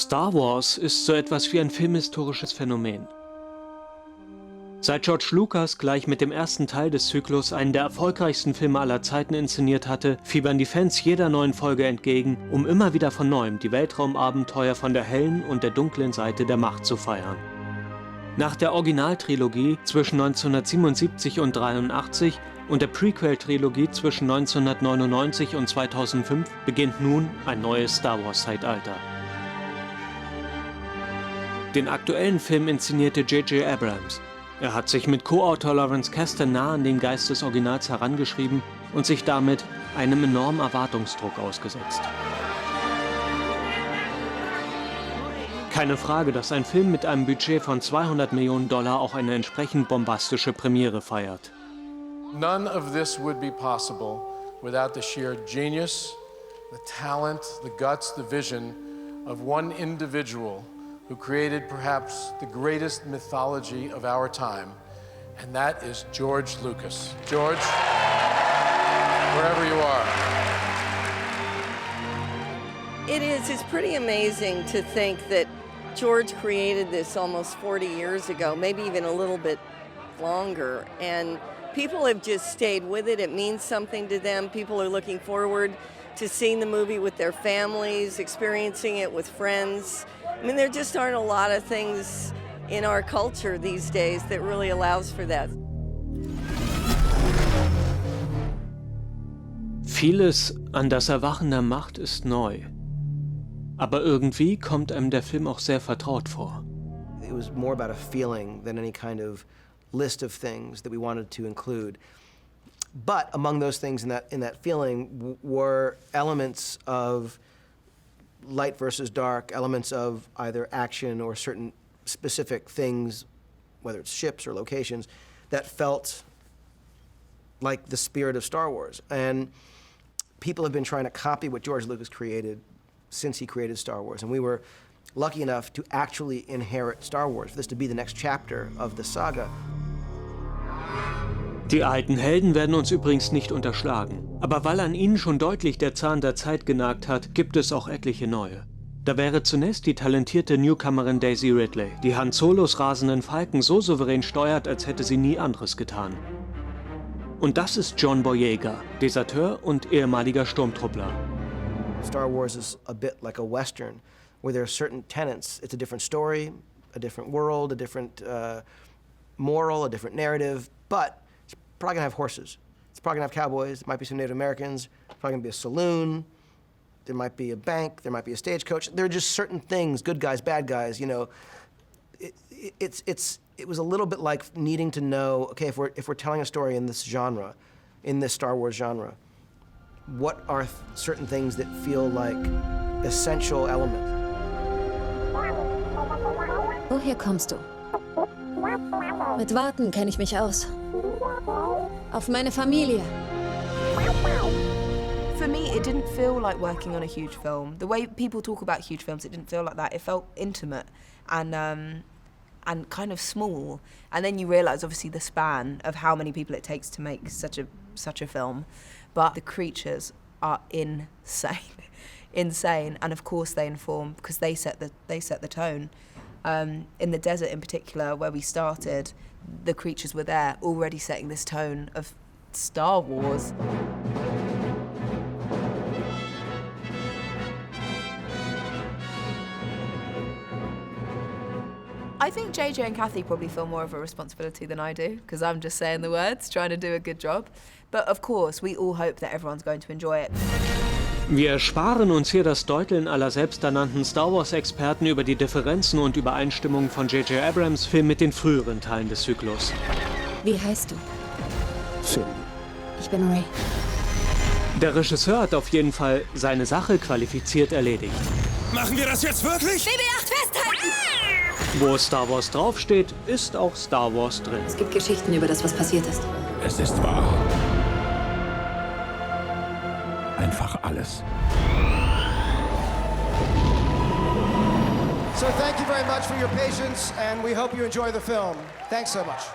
Star Wars ist so etwas wie ein filmhistorisches Phänomen. Seit George Lucas gleich mit dem ersten Teil des Zyklus einen der erfolgreichsten Filme aller Zeiten inszeniert hatte, fiebern die Fans jeder neuen Folge entgegen, um immer wieder von neuem die Weltraumabenteuer von der hellen und der dunklen Seite der Macht zu feiern. Nach der Original Trilogie zwischen 1977 und 1983 und der Prequel-Trilogie zwischen 1999 und 2005 beginnt nun ein neues Star Wars-Zeitalter. Den aktuellen Film inszenierte J.J. Abrams. Er hat sich mit Co-Autor Lawrence Kasdan nah an den Geist des Originals herangeschrieben und sich damit einem enormen Erwartungsdruck ausgesetzt. Keine Frage, dass ein Film mit einem Budget von $200 Millionen auch eine entsprechend bombastische Premiere feiert. None of this would be possible without the sheer genius, the talent, the guts, the vision of one individual who created perhaps the greatest mythology of our time, and that is George Lucas. George, wherever you are. It's pretty amazing to think that George created this almost 40 years ago, maybe even a little bit longer, and people have just stayed with it. It means something to them. People are looking forward to seeing the movie with their families, experiencing it with friends. I mean, there just aren't a lot of things in our culture these days that really allows for that. Vieles an das Erwachen der Macht ist neu. Aber irgendwie kommt einem der Film auch sehr vertraut vor. It was more about a feeling than any kind of list of things that we wanted to include. But among those things in that feeling were elements of light versus dark, elements of either action or certain specific things, whether it's ships or locations, that felt like the spirit of Star Wars. And people have been trying to copy what George Lucas created since he created Star Wars. And we were lucky enough to actually inherit Star Wars, for this to be the next chapter of the saga. Die alten Helden werden uns übrigens nicht unterschlagen. Aber weil an ihnen schon deutlich der Zahn der Zeit genagt hat, gibt es auch etliche neue. Da wäre zunächst die talentierte Newcomerin Daisy Ridley, die Han Solos rasenden Falken so souverän steuert, als hätte sie nie anderes getan. Und das ist John Boyega, Deserteur und ehemaliger Sturmtruppler. Star Wars is a bit like a Western, where there are certain tenets. It's a different story, a different world, a different moral, a different narrative, but it's probably gonna have horses. It's probably gonna have cowboys, there might be some Native Americans, probably gonna be a saloon, there might be a bank, there might be a stagecoach. There are just certain things, good guys, bad guys, you know. It was a little bit like needing to know, okay, if we're telling a story in this genre, in this Star Wars genre, what are certain things that feel like essential elements? Woher kommst du? Mit Warten kenne ich mich aus. Auf meine Familie. For me, it didn't feel like working on a huge film. The way people talk about huge films, it didn't feel like that. It felt intimate and kind of small. And then you realise, obviously, the span of how many people it takes to make such a film. But the creatures are insane, insane. And of course, they inform because they set the tone. In the desert, in particular, where we started, the creatures were there, already setting this tone of Star Wars. I think JJ and Kathy probably feel more of a responsibility than I do, because I'm just saying the words, trying to do a good job. But of course, we all hope that everyone's going to enjoy it. Wir ersparen uns hier das Deuteln aller selbsternannten Star Wars-Experten über die Differenzen und Übereinstimmungen von J.J. Abrams' Film mit den früheren Teilen des Zyklus. Wie heißt du? Finn. Ich bin Ray. Der Regisseur hat auf jeden Fall seine Sache qualifiziert erledigt. Machen wir das jetzt wirklich? BB-8 festhalten! Wo Star Wars draufsteht, ist auch Star Wars drin. Es gibt Geschichten über das, was passiert ist. Es ist wahr. Einfach alles. So thank you very much for your patience, and we hope you enjoy the film. Thanks so much.